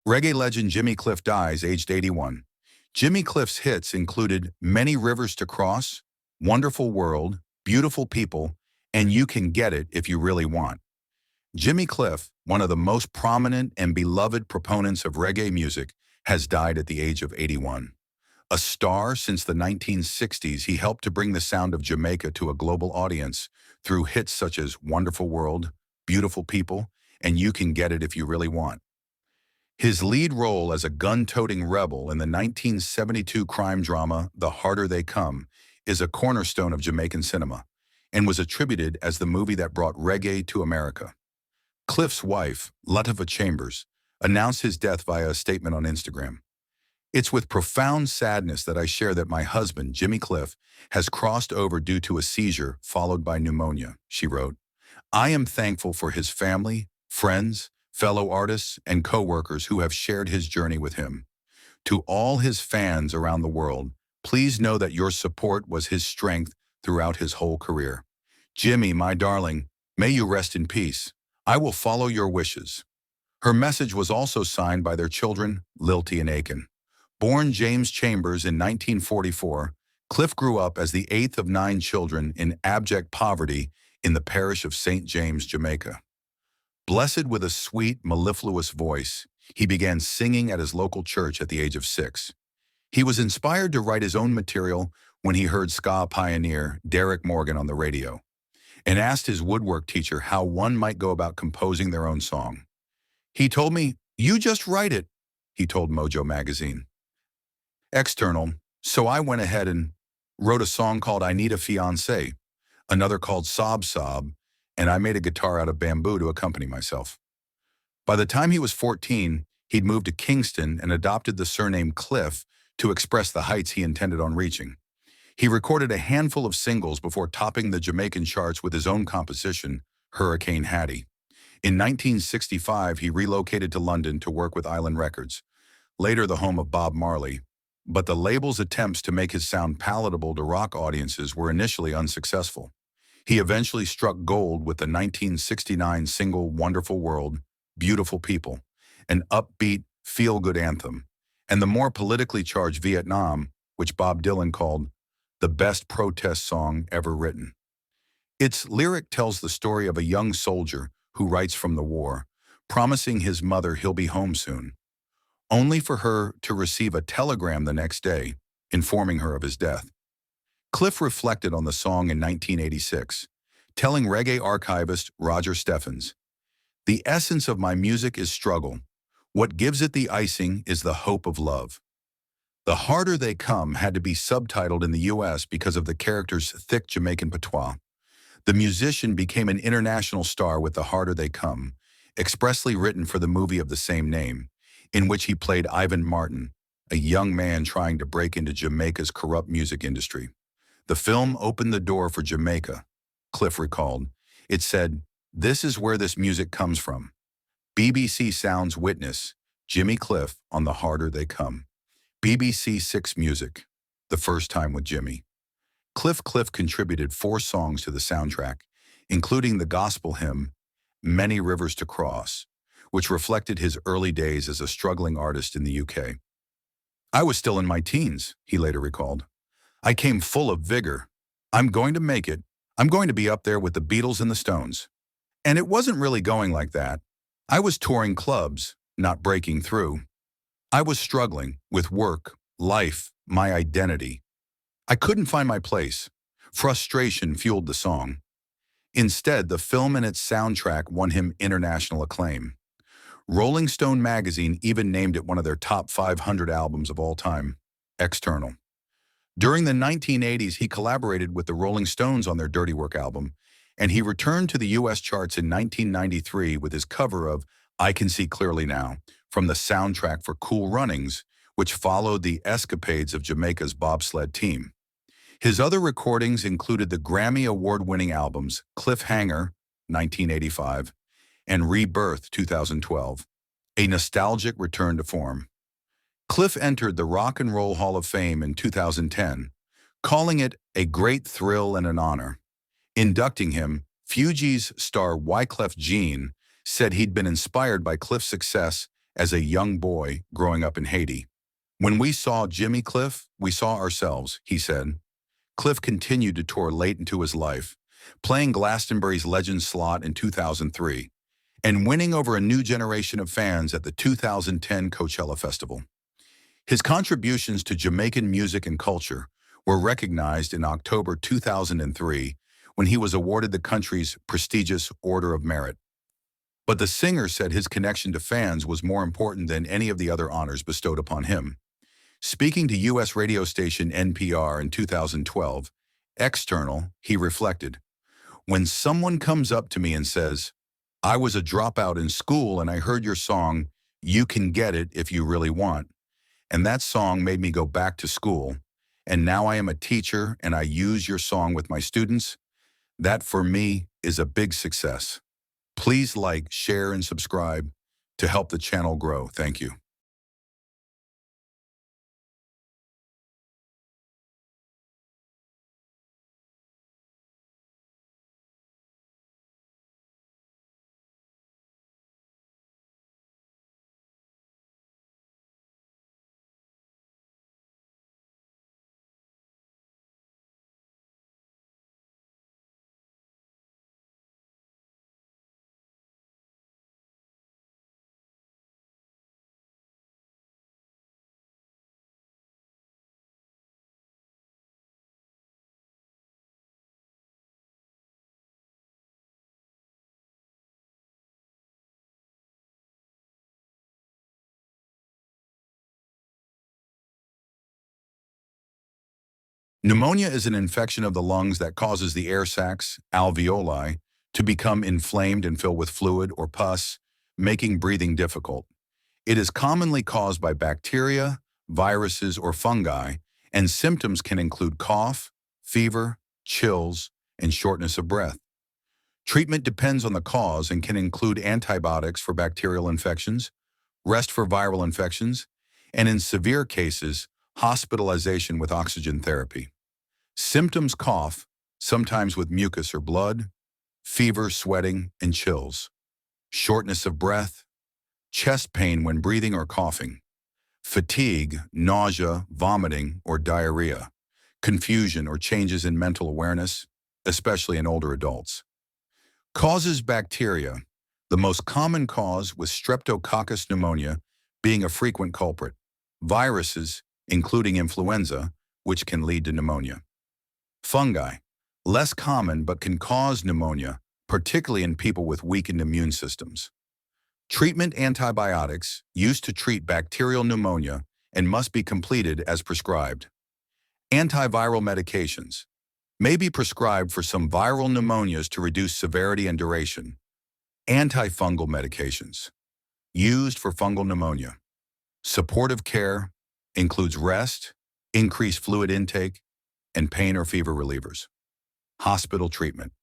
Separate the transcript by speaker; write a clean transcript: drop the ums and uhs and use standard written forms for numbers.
Speaker 1: Reggae legend Jimmy Cliff dies aged 81. Jimmy Cliff's hits included Many Rivers to Cross, Wonderful World, Beautiful People, and You Can Get It If You Really Want. Jimmy Cliff, one of the most prominent and beloved proponents of reggae music, has died at the age of 81. A star since the 1960s, he helped to bring the sound of Jamaica to a global audience through hits such as Wonderful World, Beautiful People, and You Can Get It If You Really Want. His lead role as a gun-toting rebel in the 1972 crime drama The Harder They Come is a cornerstone of Jamaican cinema and was attributed as the movie that brought reggae to America. Cliff's wife, Latifah Chambers, announced his death via a statement on Instagram. "It's with profound sadness that I share that my husband, Jimmy Cliff, has crossed over due to a seizure followed by pneumonia," she wrote. "I am thankful for his family, friends, fellow artists, and co-workers who have shared his journey with him. To all his fans around the world, please know that your support was his strength throughout his whole career. Jimmy, my darling, may you rest in peace. I will follow your wishes." Her message was also signed by their children, Lilty and Aiken. Born James Chambers in 1944, Cliff grew up as the eighth of 9 children in abject poverty in the parish of St. James, Jamaica. Blessed with a sweet, mellifluous voice, he began singing at his local church at the age of 6. He was inspired to write his own material when he heard ska pioneer Derek Morgan on the radio, and asked his woodwork teacher how one might go about composing their own song. "He told me, 'You just write it,'" he told Mojo magazine. External, "So I went ahead and wrote a song called I Need a Fiancé, another called Sob Sob, and I made a guitar out of bamboo to accompany myself." By the time he was 14, he'd moved to Kingston and adopted the surname Cliff to express the heights he intended on reaching. He recorded a handful of singles before topping the Jamaican charts with his own composition, Hurricane Hattie. In 1965, he relocated to London to work with Island Records, later the home of Bob Marley, but the label's attempts to make his sound palatable to rock audiences were initially unsuccessful. He eventually struck gold with the 1969 single Wonderful World, Beautiful People, an upbeat, feel-good anthem, and the more politically charged Vietnam, which Bob Dylan called the best protest song ever written. Its lyric tells the story of a young soldier who writes from the war, promising his mother he'll be home soon, only for her to receive a telegram the next day informing her of his death. Cliff reflected on the song in 1986, telling reggae archivist Roger Steffens, "The essence of my music is struggle. What gives it the icing is the hope of love." The Harder They Come had to be subtitled in the US because of the character's thick Jamaican patois. The musician became an international star with The Harder They Come, expressly written for the movie of the same name, in which he played Ivan Martin, a young man trying to break into Jamaica's corrupt music industry. "The film opened the door for Jamaica," Cliff recalled. It said, "This is where this music comes from." BBC Sounds witness, Jimmy Cliff on The Harder They Come. BBC 6 Music, The First Time with Jimmy. Cliff contributed 4 songs to the soundtrack, including the gospel hymn, Many Rivers to Cross, which reflected his early days as a struggling artist in the UK. "I was still in my teens," he later recalled. "I came full of vigor. I'm going to make it. I'm going to be up there with the Beatles and the Stones." And it wasn't really going like that. "I was touring clubs, not breaking through. I was struggling with work, life, my identity. I couldn't find my place. Frustration fueled the song." Instead, the film and its soundtrack won him international acclaim. Rolling Stone magazine even named it one of their top 500 albums of all time. External. During the 1980s, he collaborated with the Rolling Stones on their Dirty Work album, and he returned to the US charts in 1993 with his cover of I Can See Clearly Now from the soundtrack for Cool Runnings, which followed the escapades of Jamaica's bobsled team. His other recordings included the Grammy Award-winning albums Cliffhanger, 1985, and Rebirth, 2012, a nostalgic return to form. Cliff entered the Rock and Roll Hall of Fame in 2010, calling it a great thrill and an honor. Inducting him, Fugees star Wyclef Jean said he'd been inspired by Cliff's success as a young boy growing up in Haiti. When we saw Jimmy Cliff, we saw ourselves, he said. Cliff continued to tour late into his life, playing Glastonbury's Legends slot in 2003 and winning over a new generation of fans at the 2010 Coachella Festival. His contributions to Jamaican music and culture were recognized in October 2003 when he was awarded the country's prestigious Order of Merit. But the singer said his connection to fans was more important than any of the other honors bestowed upon him. Speaking to U.S. radio station NPR in 2012, external, he reflected, "When someone comes up to me and says, 'I was a dropout in school and I heard your song, You Can Get It If You Really Want,' and that song made me go back to school, and now I am a teacher and I use your song with my students, that for me is a big success. Please like, share, and subscribe to help the channel grow. Thank you." Pneumonia is an infection of the lungs that causes the air sacs, alveoli, to become inflamed and fill with fluid or pus, making breathing difficult. It is commonly caused by bacteria, viruses, or fungi, and symptoms can include cough, fever, chills, and shortness of breath. Treatment depends on the cause and can include antibiotics for bacterial infections, rest for viral infections, and in severe cases, hospitalization with oxygen therapy. Symptoms: cough, sometimes with mucus or blood, fever, sweating, and chills, shortness of breath, chest pain when breathing or coughing, fatigue, nausea, vomiting, or diarrhea, confusion or changes in mental awareness, especially in older adults. Causes: bacteria. The most common cause was Streptococcus pneumonia being a frequent culprit. Viruses, including influenza, which can lead to pneumonia. Fungi, less common but can cause pneumonia, particularly in people with weakened immune systems. Treatment: antibiotics, used to treat bacterial pneumonia and must be completed as prescribed. Antiviral medications may be prescribed for some viral pneumonias to reduce severity and duration. Antifungal medications, used for fungal pneumonia. Supportive care includes rest, increased fluid intake, and pain or fever relievers. Hospital treatment.